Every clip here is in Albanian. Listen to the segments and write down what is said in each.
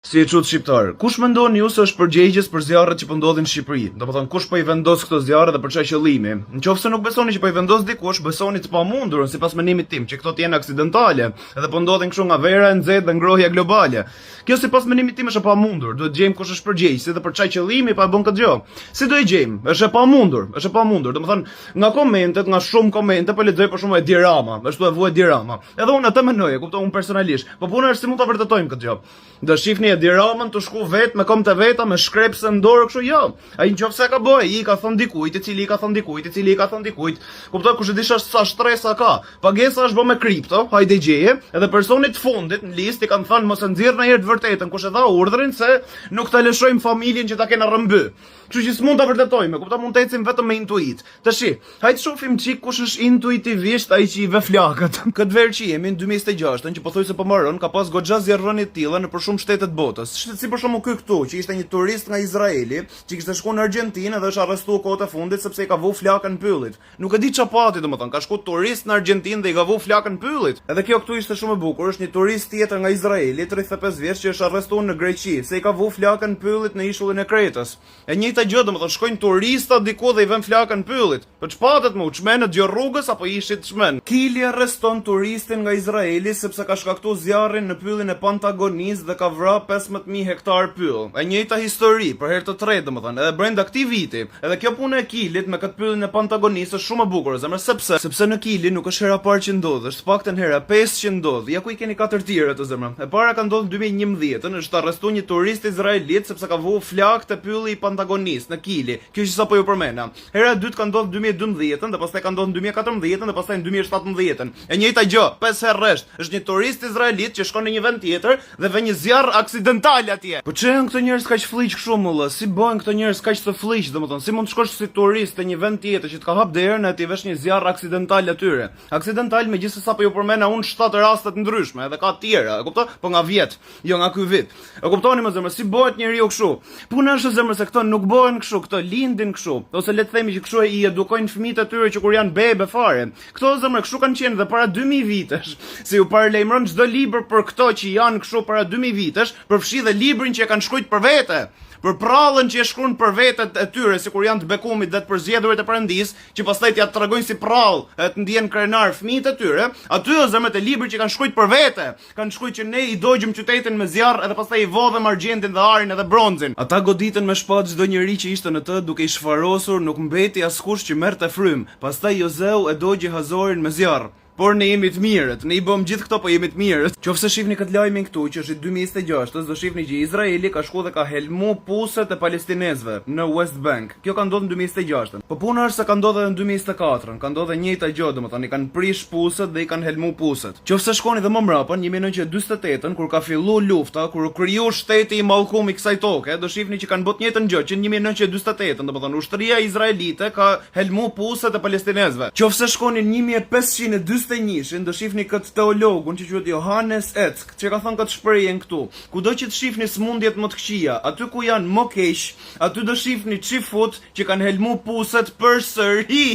Si e çut shqiptar, kush mendon ju se është përgjegjës për zjarret që po ndodhin në Shqipëri? Domethënë kush po I vendos këto zjarre dhe për çfarë qëllimi? Nëse nuk besoni që po I vendos dikush, besoni të pamundurën sipas menimit tim, që këto të jenë aksidentale, edhe po ndodhin kështu nga vera e nxehtë dhe ngrohja globale. Kjo sipas menimit tim është e pamundur. Duhet gjejmë kush është përgjegjës dhe për çfarë qëllimi pa bën këtë gjë. Si do I gjejmë? Është e pamundur, është e pamundur. Domethënë nga komentet, nga shumë komente po lexoj për shkak Edi Rama, ashtu e vuaj Edi Rama. Edhe unë atë mendoj, e kuptoj unë personalisht. Po puna është si mund ta vërtetojmë këtë gjë. Do shihni Edi Ramën të shku vetë me kom të veta, me shkrepse në dorë kështu, jo. Ai nëse ka bëj, I ka thënë dikujt, I cili I ka thënë dikujt, I cili I ka thënë dikujt. Kuptoj kush e di sa shtresa ka. Pagesa është bë me kripto, hajde gjeje, edhe personit të fundit në listë I kanë thënë mos e nxirr ndonjëherë të vërtetën, kush e dha urdhrin se nuk ta lëshojmë familjen që ta kenë rrëmby. Kështu që s'mund ta vërtetojmë, kuptoj mund të ecim vetëm me intuit. Tashi, hajde shohim çik kush është intuitivisht ai që I ve flakët. Këtë verë që jemi në 2026, që pothuajse po mbaron, ka pas goxha zjarrënie të tilla në për shumë shtete të botës. Si për shembull ky këtu, që ishte një turist nga Izraeli, që kishte shkuar në Argjentinë dhe është arrestuar kohët e fundit sepse I ka vu flakën pyllit. Nuk e di ç'a pati domethënë, ka shkuar turist në Argjentinë dhe I ka vu flakën pyllit. Edhe kjo këtu ishte shumë e bukur, është një turist tjetër nga Izraeli, 35 vjeç, që është arrestuar në Greqi, se I ka vu flakën pyllit në ishullin e Kretës. E njëjta gjë domethënë, shkojnë turista diku dhe I vën flakën pyllit. Po ç'patet më, çmenët gjë rrugës apo ishit çmen? Kili arreston turistin nga Izraeli sepse ka shkaktuar zjarrin në pyllin e Patagonisë dhe ka vrarë 15.000 hektar pyll. E njëjta histori për herë të tretë domethënë, edhe brenda këtij viti. Edhe kjo punë e Kilit me këtë pyllin e Patagonisë është shumë e bukur, zemër, sepse në Kili nuk është hera parë që ndodh, është paktën hera 5 që ndodh. Ja ku I keni 4 tjera të zemër. E para ka ndodhur në 2011, është arrestuar një turist izraelit sepse ka vu flak te pylli I Patagonisë në Kili. Kjo që sapo ju përmenda. Hera e dytë ka ndodhur në 2012, dhe pastaj ka ndodhur në 2014 dhe pastaj në 2017. E njëjta gjë, 5 herë rresht. Është një turist izraelit që shkon në një vend tjetër dhe vë një zjarr aksidental atje. Po çe janë këto njerëz kaq fllëq kështu mulla? Si bëhen këto njerëz kaq të fllëq, domethënë, si mund të shkosh si turist te një vend tjetër që të ka hap derën e ti vesh një zjarr aksidental atyre? Aksidental megjithëse sapo ju përmenda unë 7 raste të ndryshme, edhe ka të tjera, e kupton? Po nga vjet, jo nga ky vit. E kuptoni më zemër, si bëhet njeriu kështu? Puna është zemër se këto nuk bëhen kështu, këto lindin kështu, ose le të themi që kështu I edukojnë fëmijët e tyre që kur janë bebe fare. Këto zemër kështu kanë qenë dhe para 2000 vitesh. Se ju paralajmëron çdo libër për këto që janë kështu para 2000 vitesh, përfshi dhe librin që e kanë shkruajtur për vete. Për prallën që e shkruan për vetet e tyre, sikur janë të bekumit dhe të përzgjedhurit e Perëndis, që pastaj t'ia tregojnë si prallë, e të ndjen krenar fëmijët e tyre, aty o zemët e librit që kanë shkruajtur për vete, kanë shkruajtur që ne I dogjëm qytetin me zjarr edhe pastaj I vodhëm argjentin dhe arin edhe bronzin. Ata goditën me shpatë çdo njeri që ishte në të, duke I shfarosur, nuk mbeti askush që merrte frym. Pastaj Jozeu e dogji Hazorin me zjarr. Por ne jemi të mirët, ne I bëm gjithë këto, po jemi të mirët. Qofse shihni këtë lajmin këtu, që është I 2026, do shihni që Izraeli ka shkuar dhe ka helmu puset e palestinezëve në West Bank. Kjo ka ndodhur në 2026. Po puna është se ka ndodhur edhe në 2024, ka ndodhur njëjta gjë, domethënë I kanë prish puset dhe I kanë helmu puset. Qofse shkoni dhe më mbrapa në 1948, kur ka filluar lufta, kur u krijoi shteti I mallkuar I kësaj toke, do shihni që kanë bërë të njëjtën gjë, që në 1948, domethënë ushtria izraelite ka helmu puset e palestinezëve. Qofse shkoni në 1541, do shihni këtë teologun që quhet Johannes Eck, që ka thënë këtë shprehjen këtu. Kudo që të shihni smundjet më të këqija, aty ku janë më keq, aty do shihni çifut që kanë helmu puset përsëri.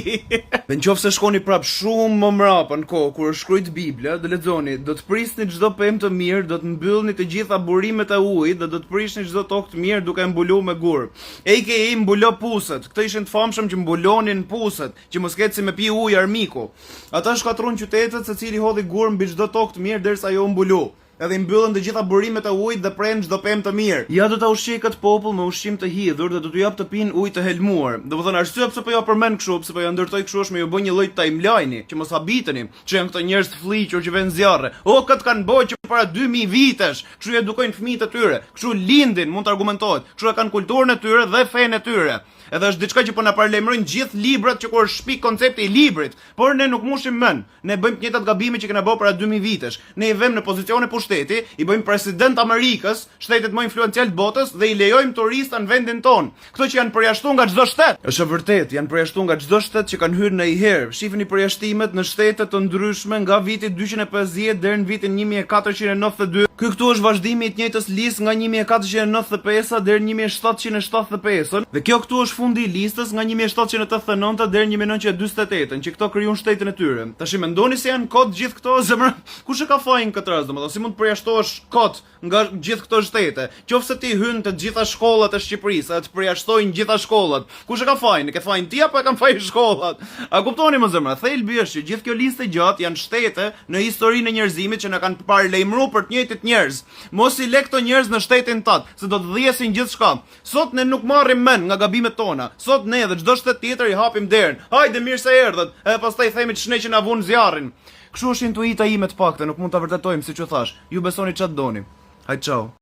Dhe nëse shkoni prap shumë më mbrapa në kohë kur është shkruajt Bibla, do lexoni, do të prisni çdo pemë të mirë, do të mbyllni të gjitha burimet e ujit dhe do të prishni çdo tokë të mirë duke mbuluar me gur. AKA mbulo puset. Këto ishin të famshëm që mbulonin puset, që mos ketë si me pi ujë armiku. Ata shkatruan qytetet secili hodhi gur mbi çdo tokë të mirë derisa ajo u mbulu. Edhe I mbyllën të gjitha burimet e ujit dhe pren çdo pemë të mirë. Ja do ta ushqej këtë popull me ushqim të hidhur dhe do t'u jap të pinë ujë të helmuar. Domethënë arsyeja pse po ja përmend kështu, pse po ja ndërtoj kështu është me ju bë një lloj timeline, që mos habiteni, që janë këto njerëz të fllihur që vënë zjarre. O kët kanë bërë që para 2000 vitesh, kështu edukojnë fëmijët e tyre, kështu lindin, mund të argumentohet, kështu e kanë kulturën e tyre dhe fenë e tyre. Edhe është diçka që po na paralajmërojnë gjithë librat që kur shpik koncepti I librit, por ne nuk mushim mend. Ne bëjmë të njëjtat gabime që kena bërë para 2000 vitesh. Ne I vëmë në pozicione pushteti, I bëjmë president Amerikës, shtetet më influencial të botës dhe I lejojmë turista në vendin ton. Këto që janë përjashtuar nga çdo shtet. Është e vërtetë, janë përjashtuar nga çdo shtet që kanë hyrë ndonjëherë. Shihni përjashtimet në shtete të ndryshme nga viti 250 deri në vitin 1492. Ky këtu është vazhdimi I të njëjtës listë nga 1495 deri në 1775 dhe kjo këtu është fundi i listës nga 1789 deri 1948, që këto krijuan shtetin e tyre. Tash mendoni se janë kot gjithë këto zemra? Kush e ka fajin këtë rast, domethënë si mund të përjashtohesh kot nga gjithë këto shtete? Qofse ti hyn të gjitha shkollat e Shqipërisë, të përjashtojnë gjitha shkollat. Kush e ka fajin? E ke fajin ti apo e kanë fajin shkollat? A kuptoni më zemra? Thelbi është që gjithë kjo listë gjatë janë shtete në historinë e njerëzimit që na kanë paralajmëruar për të njëjtit njerëz. Mos i lë këto njerëz në shtetin tat, se do të dhjesin gjithçka. Sot ne nuk marrim mend nga gabimet tona. Sot ne dhe çdo shtet tjetër i hapim derën. Hajde mirë se erdhët. Edhe pastaj themi ç'ne që na vun zjarrin. Kështu është intuita ime të paktën, nuk mund ta vërtetojmë siç u thash. Ju besoni ç'a doni. Hajde ciao.